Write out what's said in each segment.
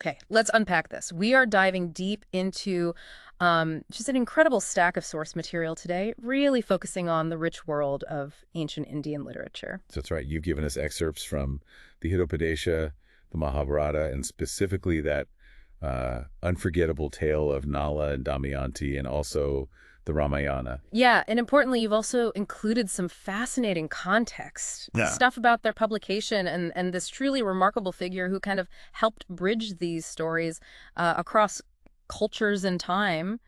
Okay, let's unpack this. We are diving deep into just an incredible stack of source material today, really focusing on the rich world of ancient Indian literature. So that's right. You've given us excerpts from the Hitopadeśa, the Mahâbhârata, and specifically that unforgettable tale of Nala and Damayanti, and also the Rámáyana. Yeah, and importantly, you've also included some fascinating context, Yeah. stuff about their publication and this truly remarkable figure who kind of helped bridge these stories across cultures and time,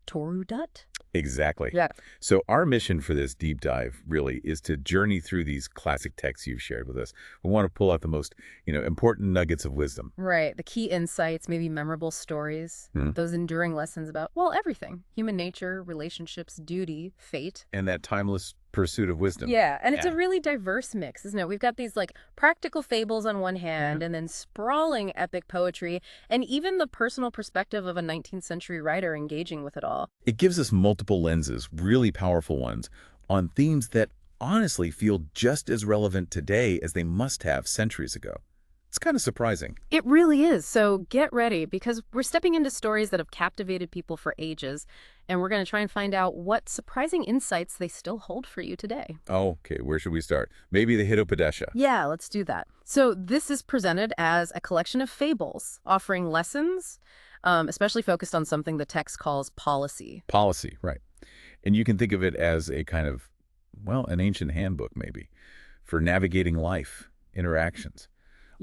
Toru Dutt. Exactly. Yeah. So our mission for this deep dive really is to journey through these classic texts you've shared with us. We want to pull out the most, important nuggets of wisdom. Right. The key insights, maybe memorable stories, those enduring lessons about, well, everything. Human nature, relationships, duty, fate. And that timeless pursuit of wisdom. Yeah, and it's a really diverse mix, isn't it? We've got these practical fables on one hand and then sprawling epic poetry and even the personal perspective of a 19th century writer engaging with it all. It gives us multiple lenses, really powerful ones, on themes that honestly feel just as relevant today as they must have centuries ago. It's kind of surprising. It really is. So get ready because we're stepping into stories that have captivated people for ages, and we're going to try and find out what surprising insights they still hold for you today. Oh, okay, where should we start? Maybe the Hitopadeśa. Yeah, let's do that. So this is presented as a collection of fables, offering lessons, especially focused on something the text calls policy. Policy, right. And you can think of it as a kind of, an ancient handbook maybe, for navigating life, interactions,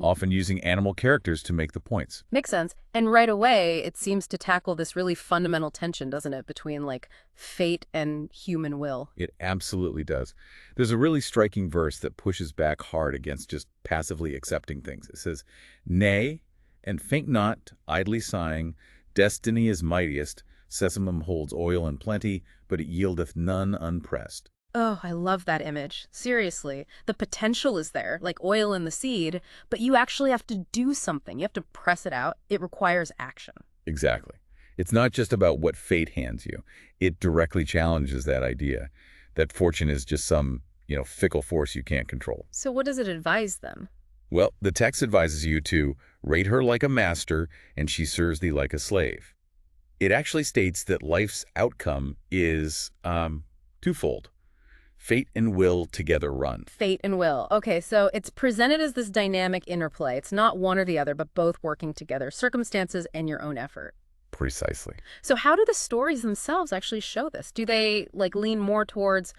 often using animal characters to make the points. Makes sense. And right away, it seems to tackle this really fundamental tension, doesn't it, between fate and human will. It absolutely does. There's a really striking verse that pushes back hard against just passively accepting things. It says, "Nay, and faint not, idly sighing, destiny is mightiest, sesamum holds oil in plenty, but it yieldeth none unpressed." Oh, I love that image. Seriously. The potential is there, like oil in the seed, but you actually have to do something. You have to press it out. It requires action. Exactly. It's not just about what fate hands you. It directly challenges that idea that fortune is just some, fickle force you can't control. So what does it advise them? Well, the text advises you to rate her like a master, and she serves thee like a slave. It actually states that life's outcome is twofold. Fate and will together run. Fate and will. Okay, so it's presented as this dynamic interplay. It's not one or the other, but both working together, circumstances and your own effort. Precisely. So how do the stories themselves actually show this? Do they lean more towards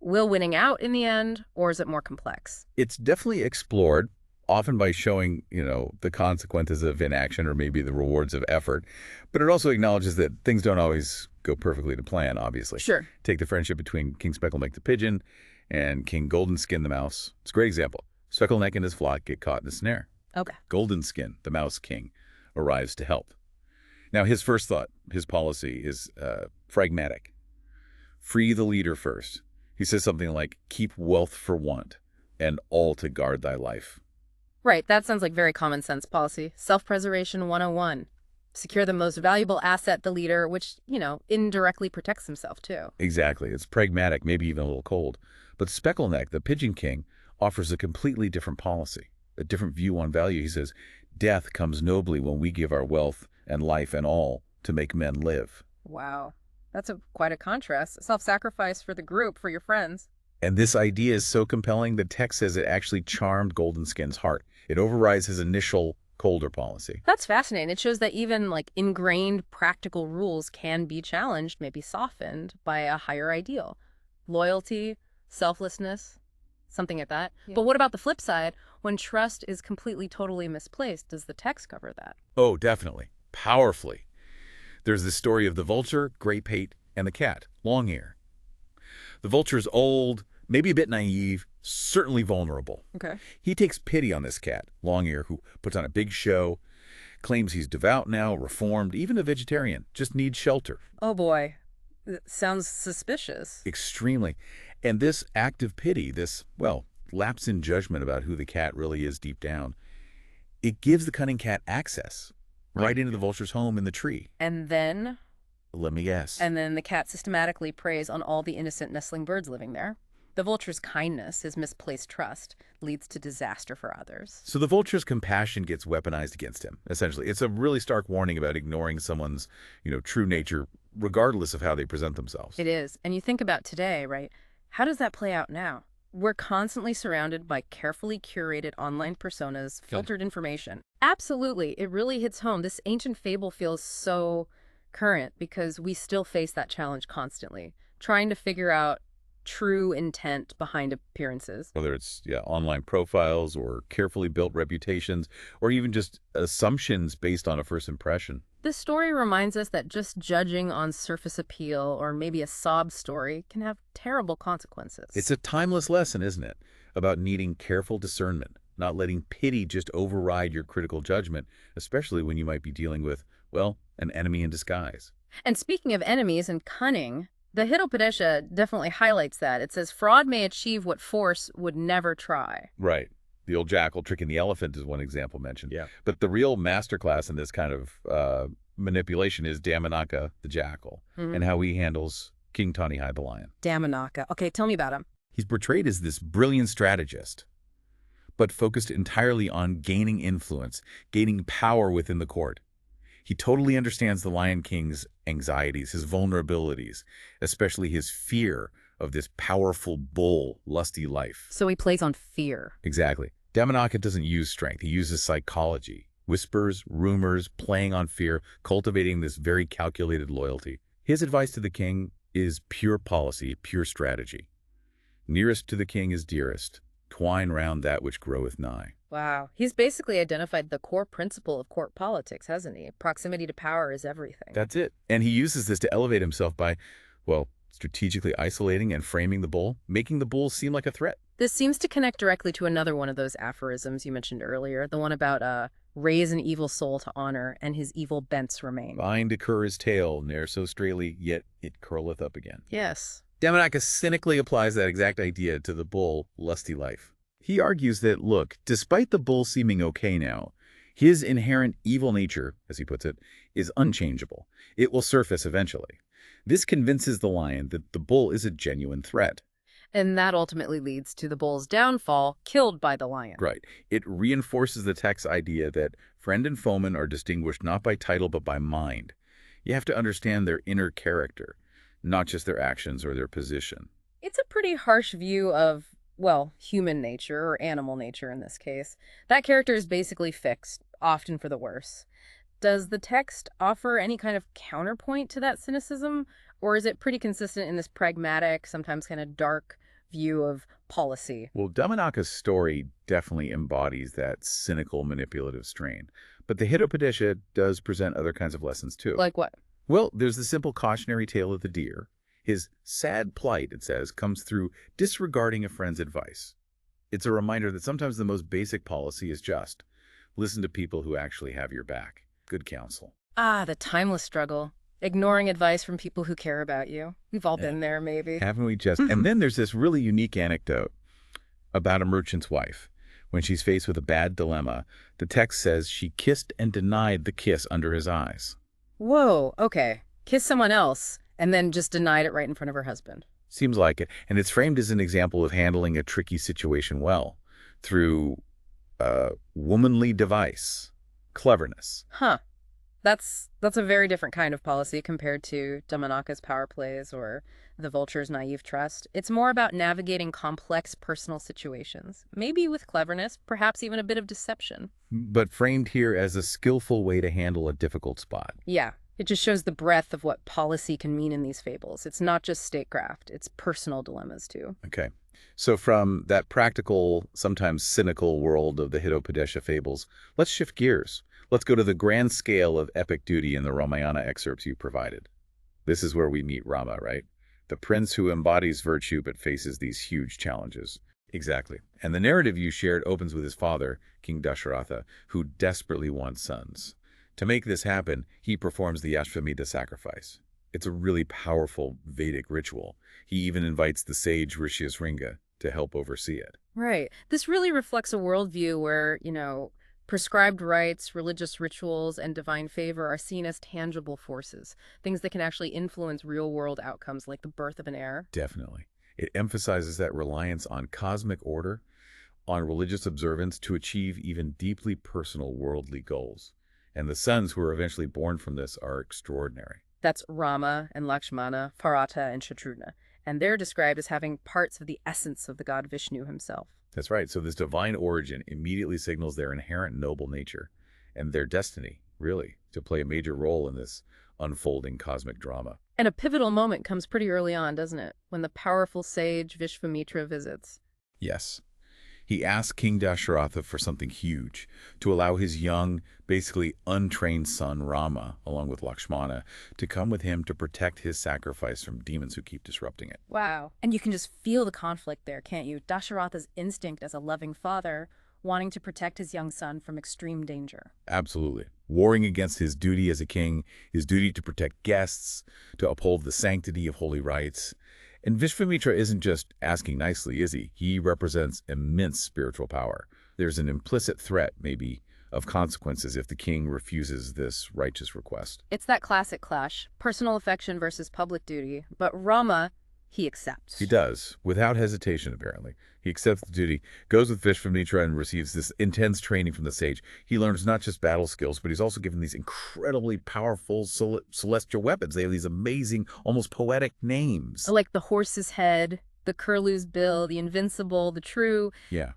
will winning out in the end, or is it more complex? It's definitely explored, often by showing, the consequences of inaction or maybe the rewards of effort. But it also acknowledges that things don't always go perfectly to plan, obviously. Sure. Take the friendship between King Speckleneck the pigeon and King Goldenskin the mouse. It's a great example. Speckleneck and his flock get caught in a snare. Okay. Goldenskin, the mouse king, arrives to help. Now, his first thought, his policy is pragmatic. Free the leader first. He says something like, keep wealth for want, and all to guard thy life. Right, that sounds like very common sense policy. Self-preservation 101. Secure the most valuable asset, the leader, which, indirectly protects himself, too. Exactly. It's pragmatic, maybe even a little cold. But Speckleneck, the pigeon king, offers a completely different policy, a different view on value. He says, death comes nobly when we give our wealth and life and all to make men live. Wow. That's quite a contrast. Self-sacrifice for the group, for your friends. And this idea is so compelling, the text says it actually charmed Goldenskin's heart. It overrides his initial colder policy. That's fascinating. It shows that even ingrained practical rules can be challenged, maybe softened by a higher ideal. Loyalty, selflessness, something like that. Yeah. But what about the flip side? When trust is completely, totally misplaced, does the text cover that? Oh, definitely. Powerfully. There's the story of the vulture, Grey Pate, and the cat, Longear. The vulture's old, maybe a bit naive, certainly vulnerable. Okay. He takes pity on this cat, Longear, who puts on a big show, claims he's devout now, reformed, even a vegetarian, just needs shelter. Oh boy. That sounds suspicious. Extremely. And this act of pity, this, lapse in judgment about who the cat really is deep down, it gives the cunning cat access right into the vulture's home in the tree. And then? Let me guess. And then the cat systematically preys on all the innocent nestling birds living there. The vulture's kindness, his misplaced trust, leads to disaster for others. So the vulture's compassion gets weaponized against him, essentially. It's a really stark warning about ignoring someone's, true nature, regardless of how they present themselves. It is. And you think about today, right? How does that play out now? We're constantly surrounded by carefully curated online personas, filtered information. Absolutely. It really hits home. This ancient fable feels so current because we still face that challenge constantly, trying to figure out true intent behind appearances. Whether it's online profiles or carefully built reputations, or even just assumptions based on a first impression. This story reminds us that just judging on surface appeal or maybe a sob story can have terrible consequences. It's a timeless lesson, isn't it? About needing careful discernment, not letting pity just override your critical judgment, especially when you might be dealing with, well, an enemy in disguise. And speaking of enemies and cunning, the Hitopadeśa definitely highlights that. It says fraud may achieve what force would never try. Right. The old jackal tricking the elephant is one example mentioned. Yeah. But the real masterclass in this kind of manipulation is Damayanti, the jackal, and how he handles King Dushyanta, the lion. Damayanti. Okay, tell me about him. He's portrayed as this brilliant strategist, but focused entirely on gaining influence, gaining power within the court. He totally understands the Lion King's anxieties, his vulnerabilities, especially his fear of this powerful bull, lusty life. So he plays on fear. Exactly. Damayanti doesn't use strength. He uses psychology, whispers, rumors, playing on fear, cultivating this very calculated loyalty. His advice to the king is pure policy, pure strategy. Nearest to the king is dearest. Twine round that which groweth nigh. Wow. He's basically identified the core principle of court politics, hasn't he? Proximity to power is everything. That's it. And he uses this to elevate himself by, well, strategically isolating and framing the bull, making the bull seem like a threat. This seems to connect directly to another one of those aphorisms you mentioned earlier, the one about raise an evil soul to honor, and his evil bents remain. Bind to cur his tail, ne'er so straightly, yet it curleth up again. Yes. Damayanti cynically applies that exact idea to the bull, lusty life. He argues that, look, despite the bull seeming okay now, his inherent evil nature, as he puts it, is unchangeable. It will surface eventually. This convinces the lion that the bull is a genuine threat. And that ultimately leads to the bull's downfall, killed by the lion. Right. It reinforces the text's idea that friend and foeman are distinguished not by title but by mind. You have to understand their inner character, not just their actions or their position. It's a pretty harsh view of, well, human nature, or animal nature in this case. That character is basically fixed, often for the worse. Does the text offer any kind of counterpoint to that cynicism, or is it pretty consistent in this pragmatic, sometimes kind of dark view of policy? Well, Damayanti's story definitely embodies that cynical, manipulative strain. But the Hitopadeśa does present other kinds of lessons, too. Like what? Well, there's the simple cautionary tale of the deer. His sad plight, it says, comes through disregarding a friend's advice. It's a reminder that sometimes the most basic policy is just listen to people who actually have your back. Good counsel. Ah, the timeless struggle. Ignoring advice from people who care about you. We've all been there, maybe. Haven't we just? And then there's this really unique anecdote about a merchant's wife. When she's faced with a bad dilemma, the text says she kissed and denied the kiss under his eyes. Whoa, okay. Kiss someone else, and then just denied it right in front of her husband. Seems like it. And it's framed as an example of handling a tricky situation well, through womanly device, cleverness. Huh. That's a very different kind of policy compared to Damayanti's power plays or the vulture's naive trust. It's more about navigating complex personal situations, maybe with cleverness, perhaps even a bit of deception. But framed here as a skillful way to handle a difficult spot. Yeah, it just shows the breadth of what policy can mean in these fables. It's not just statecraft, it's personal dilemmas too. Okay. So from that practical, sometimes cynical world of the Hitopadeśa fables, let's shift gears. Let's go to the grand scale of epic duty in the Rámáyana excerpts you provided. This is where we meet Rama, right? The prince who embodies virtue but faces these huge challenges. Exactly. And the narrative you shared opens with his father, King Dushyanta, who desperately wants sons. To make this happen, he performs the Ashvamedha sacrifice. It's a really powerful Vedic ritual. He even invites the sage Rishyasringa to help oversee it. Right. This really reflects a worldview where, prescribed rites, religious rituals, and divine favor are seen as tangible forces, things that can actually influence real-world outcomes like the birth of an heir. Definitely. It emphasizes that reliance on cosmic order, on religious observance to achieve even deeply personal worldly goals. And the sons who are eventually born from this are extraordinary. That's Rama and Lakshmana, Bharata and Shatrughna, and they're described as having parts of the essence of the god Vishnu himself. That's right. So this divine origin immediately signals their inherent noble nature and their destiny, really, to play a major role in this unfolding cosmic drama. And a pivotal moment comes pretty early on, doesn't it? When the powerful sage Vishvamitra visits. Yes. He asked King Dushyanta for something huge, to allow his young, basically untrained son Rama, along with Lakshmana, to come with him to protect his sacrifice from demons who keep disrupting it. Wow. And you can just feel the conflict there, can't you? Dasharatha's instinct as a loving father, wanting to protect his young son from extreme danger. Absolutely. Warring against his duty as a king, his duty to protect guests, to uphold the sanctity of holy rites. And Vishvamitra isn't just asking nicely, is he? He represents immense spiritual power. There's an implicit threat, maybe, of consequences if the king refuses this righteous request. It's that classic clash, personal affection versus public duty. But Rama, he accepts. He does, without hesitation, apparently. He accepts the duty, goes with Vishvamitra, and receives this intense training from the sage. He learns not just battle skills, but he's also given these incredibly powerful celestial weapons. They have these amazing, almost poetic names. Like the horse's head, the curlew's bill, the invincible, the true. Yeah.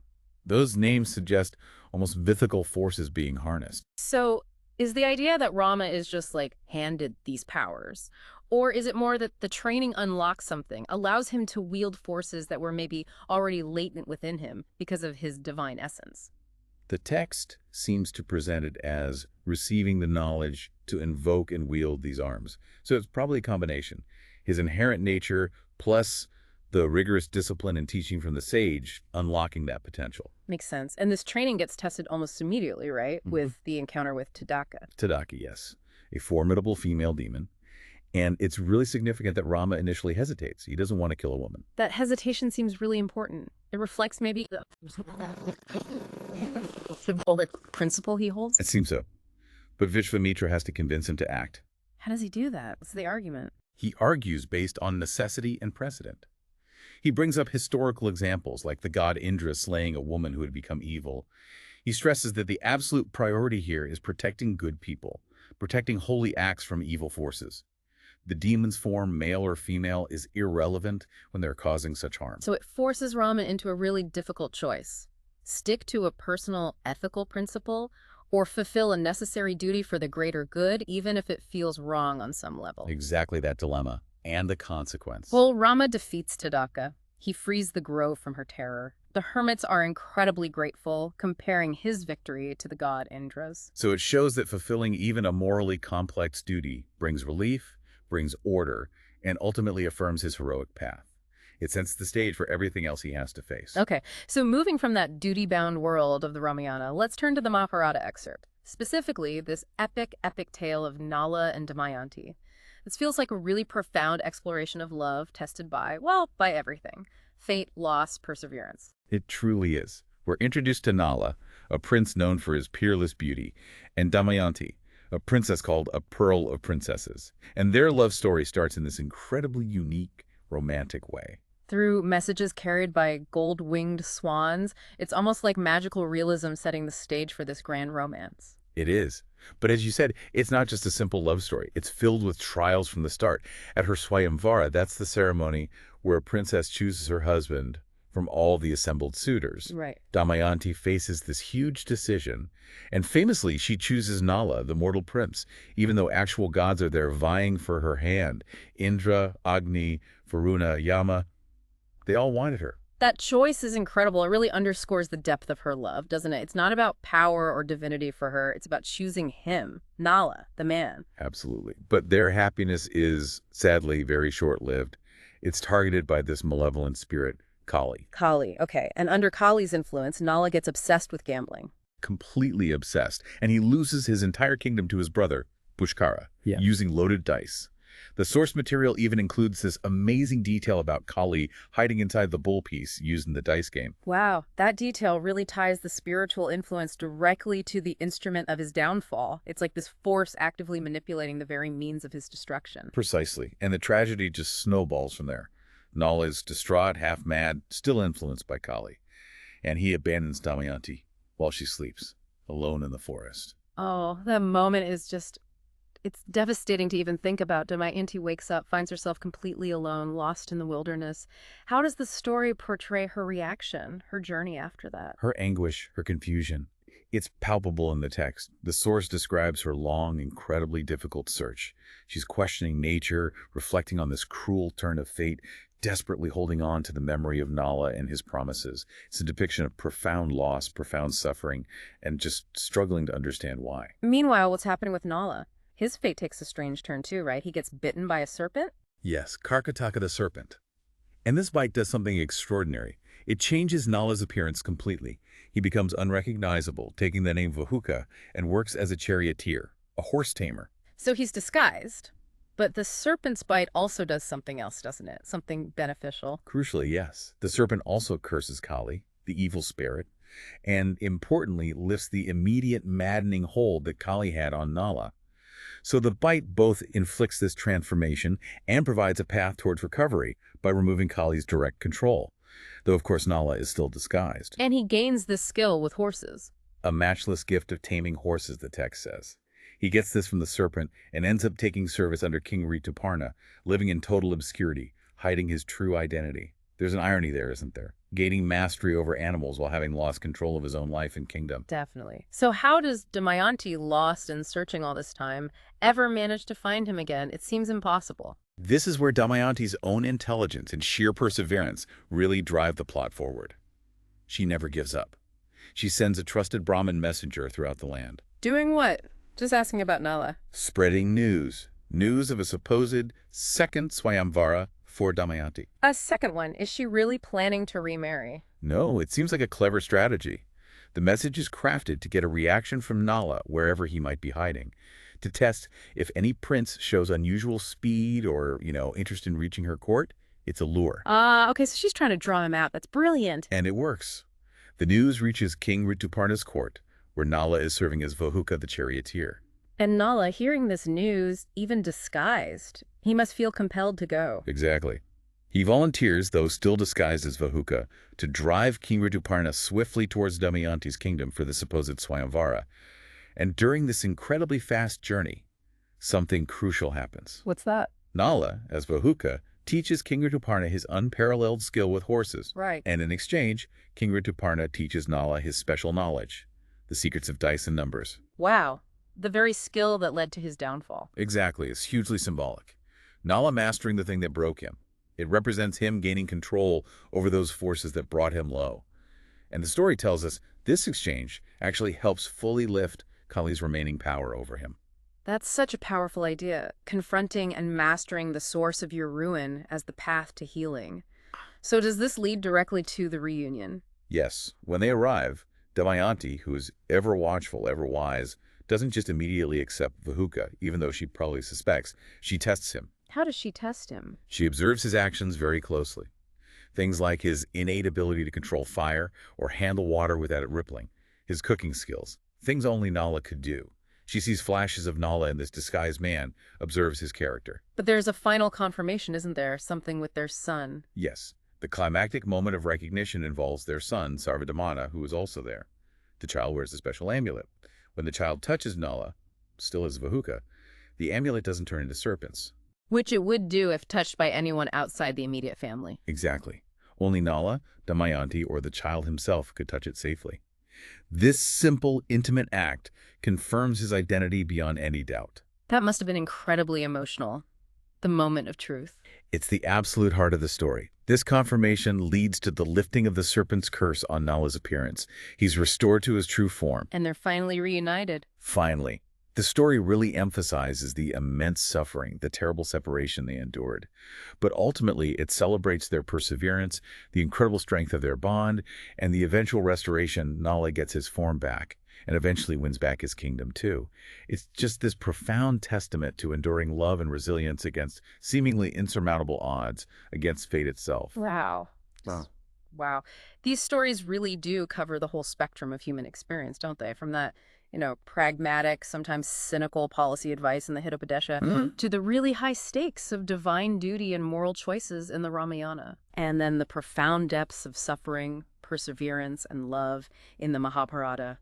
Those names suggest almost mythical forces being harnessed. So is the idea that Rama is just like handed these powers? Or is it more that the training unlocks something, allows him to wield forces that were maybe already latent within him because of his divine essence? The text seems to present it as receiving the knowledge to invoke and wield these arms. So it's probably a combination. His inherent nature plus the rigorous discipline and teaching from the sage unlocking that potential. Makes sense. And this training gets tested almost immediately, right? With the encounter with Tadaka. Tadaka, yes. A formidable female demon. And it's really significant that Rama initially hesitates. He doesn't want to kill a woman. That hesitation seems really important. It reflects maybe the symbolic principle he holds. It seems so. But Vishvamitra has to convince him to act. How does he do that? What's the argument? He argues based on necessity and precedent. He brings up historical examples like the god Indra slaying a woman who had become evil. He stresses that the absolute priority here is protecting good people, protecting holy acts from evil forces. The demon's form, male or female, is irrelevant when they're causing such harm. So it forces Rama into a really difficult choice. Stick to a personal ethical principle or fulfill a necessary duty for the greater good, even if it feels wrong on some level. Exactly that dilemma and the consequence. Well, Rama defeats Tadaka. He frees the grove from her terror. The hermits are incredibly grateful, comparing his victory to the god Indra's. So it shows that fulfilling even a morally complex duty brings relief, brings order, and ultimately affirms his heroic path. It sets the stage for everything else he has to face. Okay, so moving from that duty-bound world of the Rámáyana, let's turn to the Mahâbhârata excerpt. Specifically, this epic tale of Nala and Damayanti. This feels like a really profound exploration of love tested by, well, by everything. Fate, loss, perseverance. It truly is. We're introduced to Nala, a prince known for his peerless beauty, and Damayanti, a princess called a pearl of princesses. And their love story starts in this incredibly unique, romantic way. Through messages carried by gold-winged swans, it's almost like magical realism setting the stage for this grand romance. It is. But as you said, it's not just a simple love story. It's filled with trials from the start. At her Swayamvara, that's the ceremony where a princess chooses her husband from all the assembled suitors. Right. Damayanti faces this huge decision, and famously she chooses Nala, the mortal prince, even though actual gods are there vying for her hand. Indra, Agni, Varuna, Yama, they all wanted her. That choice is incredible. It really underscores the depth of her love, doesn't it? It's not about power or divinity for her. It's about choosing him, Nala, the man. Absolutely. But their happiness is, sadly, very short-lived. It's targeted by this malevolent spirit, Kali. Kali, okay. And under Kali's influence, Nala gets obsessed with gambling. Completely obsessed. And he loses his entire kingdom to his brother, Pushkara, using loaded dice. The source material even includes this amazing detail about Kali hiding inside the bull piece used in the dice game. Wow, that detail really ties the spiritual influence directly to the instrument of his downfall. It's like this force actively manipulating the very means of his destruction. Precisely. And the tragedy just snowballs from there. Nala is distraught, half-mad, still influenced by Kali, and he abandons Damayanti while she sleeps, alone in the forest. Oh, that moment is just, it's devastating to even think about. Damayanti wakes up, finds herself completely alone, lost in the wilderness. How does the story portray her reaction, her journey after that? Her anguish, her confusion, it's palpable in the text. The source describes her long, incredibly difficult search. She's questioning nature, reflecting on this cruel turn of fate, desperately holding on to the memory of Nala and his promises. It's a depiction of profound loss, profound suffering, and just struggling to understand why. Meanwhile, what's happening with Nala? His fate takes a strange turn too, right? He gets bitten by a serpent? Yes, Karkataka the serpent. And this bite does something extraordinary. It changes Nala's appearance completely. He becomes unrecognizable, taking the name Vahuka, and works as a charioteer, a horse tamer. So he's disguised. But the serpent's bite also does something else, doesn't it? Something beneficial. Crucially, yes. The serpent also curses Kali, the evil spirit, and importantly lifts the immediate maddening hold that Kali had on Nala. So the bite both inflicts this transformation and provides a path towards recovery by removing Kali's direct control, though of course Nala is still disguised. And he gains this skill with horses. A matchless gift of taming horses, the text says. He gets this from the serpent and ends up taking service under King Rituparna, living in total obscurity, hiding his true identity. There's an irony there, isn't there? Gaining mastery over animals while having lost control of his own life and kingdom. Definitely. So how does Damayanti, lost and searching all this time, ever manage to find him again? It seems impossible. This is where Damayanti's own intelligence and sheer perseverance really drive the plot forward. She never gives up. She sends a trusted Brahmin messenger throughout the land. Doing what? Just asking about Nala. Spreading news. News of a supposed second Swayamvara for Damayanti. A second one. Is she really planning to remarry? No, it seems like a clever strategy. The message is crafted to get a reaction from Nala wherever he might be hiding, to test if any prince shows unusual speed or, interest in reaching her court. It's a lure. Okay, so she's trying to draw him out. That's brilliant. And it works. The news reaches King Rituparna's court, where Nala is serving as Vahuka the charioteer. And Nala, hearing this news, even disguised, he must feel compelled to go. Exactly. He volunteers, though still disguised as Vahuka, to drive King Rituparna swiftly towards Damayanti's kingdom for the supposed Swayamvara. And during this incredibly fast journey, something crucial happens. What's that? Nala, as Vahuka, teaches King Rituparna his unparalleled skill with horses. Right. And in exchange, King Rituparna teaches Nala his special knowledge, the secrets of dice and numbers. Wow. The very skill that led to his downfall. Exactly. It's hugely symbolic. Nala mastering the thing that broke him. It represents him gaining control over those forces that brought him low. And the story tells us this exchange actually helps fully lift Kali's remaining power over him. That's such a powerful idea, confronting and mastering the source of your ruin as the path to healing. So does this lead directly to the reunion? Yes. When they arrive, Damayanti, who is ever watchful, ever wise, doesn't just immediately accept Vahuka, even though she probably suspects. She tests him. How does she test him? She observes his actions very closely. Things like his innate ability to control fire or handle water without it rippling, his cooking skills, things only Nala could do. She sees flashes of Nala in this disguised man, observes his character. But there's a final confirmation, isn't there? Something with their son. Yes. The climactic moment of recognition involves their son, Sarvadamana, who is also there. The child wears a special amulet. When the child touches Nala, still as Vahuka, the amulet doesn't turn into serpents. Which it would do if touched by anyone outside the immediate family. Exactly. Only Nala, Damayanti, or the child himself could touch it safely. This simple, intimate act confirms his identity beyond any doubt. That must have been incredibly emotional. The moment of truth. It's the absolute heart of the story. This confirmation leads to the lifting of the serpent's curse on Nala's appearance. He's restored to his true form. And they're finally reunited. Finally. The story really emphasizes the immense suffering, the terrible separation they endured. But ultimately, it celebrates their perseverance, the incredible strength of their bond, and the eventual restoration. Nala gets his form back and eventually wins back his kingdom too. It's just this profound testament to enduring love and resilience against seemingly insurmountable odds, against fate itself. Wow. Wow. These stories really do cover the whole spectrum of human experience, don't they? From that pragmatic, sometimes cynical policy advice in the Hitopadeśa, to the really high stakes of divine duty and moral choices in the Ramayana. And then the profound depths of suffering, perseverance, and love in the Mahâbhârata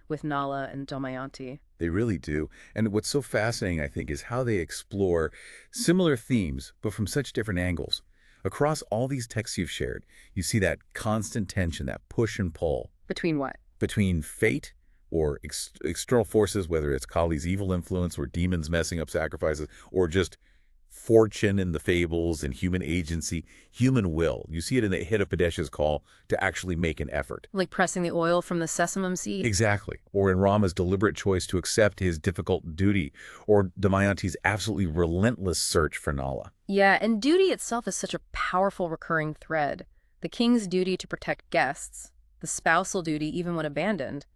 with Nala and Damayanti. They really do. And what's so fascinating, I think, is how they explore similar themes, but from such different angles. Across all these texts you've shared, you see that constant tension, that push and pull. Between what? Between fate or external forces, whether it's Kali's evil influence or demons messing up sacrifices, or just fortune in the fables and human agency, human will. You see it in the Hitopadeśa's call to actually make an effort. Like pressing the oil from the sesame seed? Exactly. Or in Rama's deliberate choice to accept his difficult duty, or Damayanti's absolutely relentless search for Nala. Yeah, and duty itself is such a powerful recurring thread. The king's duty to protect guests, the spousal duty even when abandoned,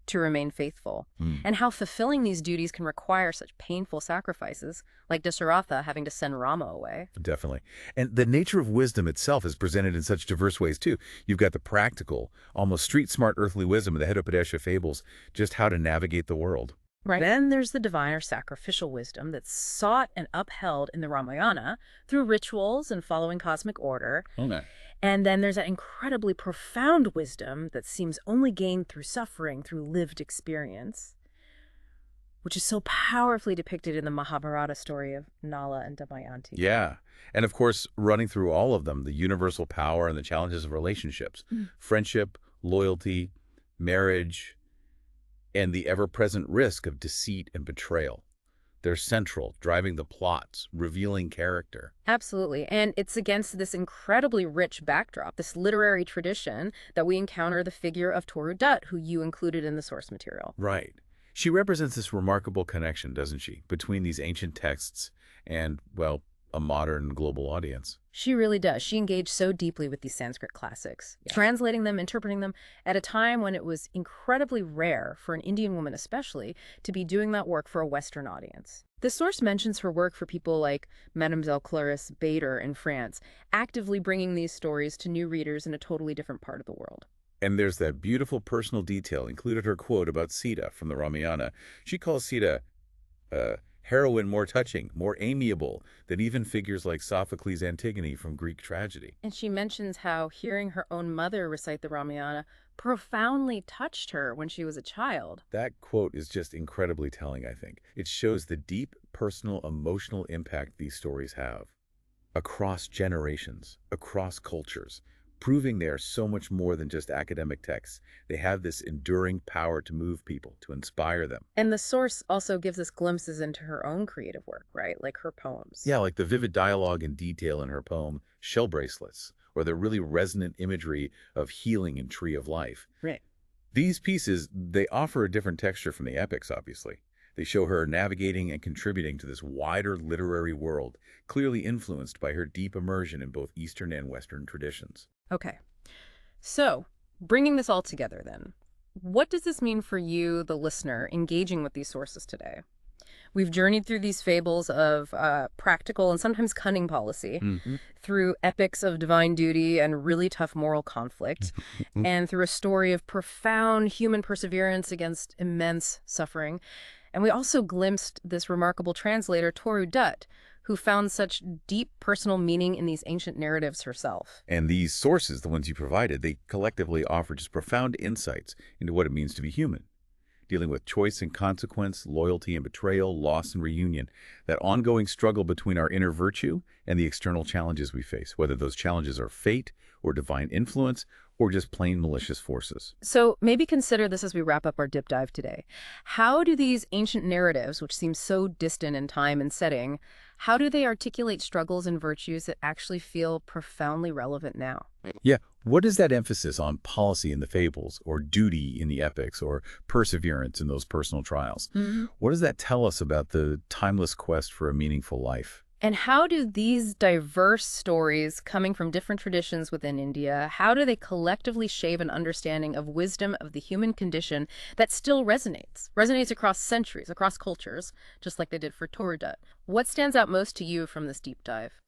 to remain faithful, and how fulfilling these duties can require such painful sacrifices, like Dushyanta having to send Rama away. Definitely. And the nature of wisdom itself is presented in such diverse ways, too. You've got the practical, almost street-smart earthly wisdom of the Hitopadeśa fables, just how to navigate the world. Right. Then there's the divine or sacrificial wisdom that's sought and upheld in the Ramayana through rituals and following cosmic order. Okay. And then there's that incredibly profound wisdom that seems only gained through suffering, through lived experience, which is so powerfully depicted in the Mahâbhârata story of Nala and Damayanti. Yeah. And of course, running through all of them, the universal power and the challenges of relationships, friendship, loyalty, marriage, and the ever-present risk of deceit and betrayal. They're central, driving the plots, revealing character. Absolutely. And it's against this incredibly rich backdrop, this literary tradition, that we encounter the figure of Toru Dutt, who you included in the source material. Right. She represents this remarkable connection, doesn't she, between these ancient texts and, well, a modern global audience. She really does. She engaged so deeply with these Sanskrit classics, translating them, interpreting them at a time when it was incredibly rare for an Indian woman especially to be doing that work for a Western audience. The source mentions her work for people like Mademoiselle Clarisse Bader in France, actively bringing these stories to new readers in a totally different part of the world. And there's that beautiful personal detail, included her quote about Sita from the Ramayana. She calls Sita heroine more touching, more amiable than even figures like Sophocles' Antigone from Greek tragedy. And she mentions how hearing her own mother recite the Ramayana profoundly touched her when she was a child. That quote is just incredibly telling, I think. It shows the deep, personal, emotional impact these stories have across generations, across cultures, proving they are so much more than just academic texts. They have this enduring power to move people, to inspire them. And the source also gives us glimpses into her own creative work, right? Like her poems. Yeah, like the vivid dialogue and detail in her poem, Shell Bracelets, or the really resonant imagery of healing in Tree of Life. Right. These pieces, they offer a different texture from the epics, obviously. They show her navigating and contributing to this wider literary world, clearly influenced by her deep immersion in both Eastern and Western traditions. Okay. So, bringing this all together then, what does this mean for you, the listener, engaging with these sources today? We've journeyed through these fables of practical and sometimes cunning policy, through epics of divine duty and really tough moral conflict, and through a story of profound human perseverance against immense suffering. And we also glimpsed this remarkable translator, Toru Dutt, who found such deep personal meaning in these ancient narratives herself. And these sources, the ones you provided, they collectively offer just profound insights into what it means to be human, dealing with choice and consequence, loyalty and betrayal, loss and reunion, that ongoing struggle between our inner virtue and the external challenges we face, whether those challenges are fate or divine influence or just plain malicious forces. So maybe consider this as we wrap up our dip dive today. How do these ancient narratives, which seem so distant in time and setting, how do they articulate struggles and virtues that actually feel profoundly relevant now? Yeah, what is that emphasis on policy in the fables, or duty in the epics, or perseverance in those personal trials? What does that tell us about the timeless quest for a meaningful life? And how do these diverse stories coming from different traditions within India, how do they collectively shape an understanding of wisdom of the human condition that still resonates across centuries, across cultures, just like they did for Toru Dutt? What stands out most to you from this deep dive?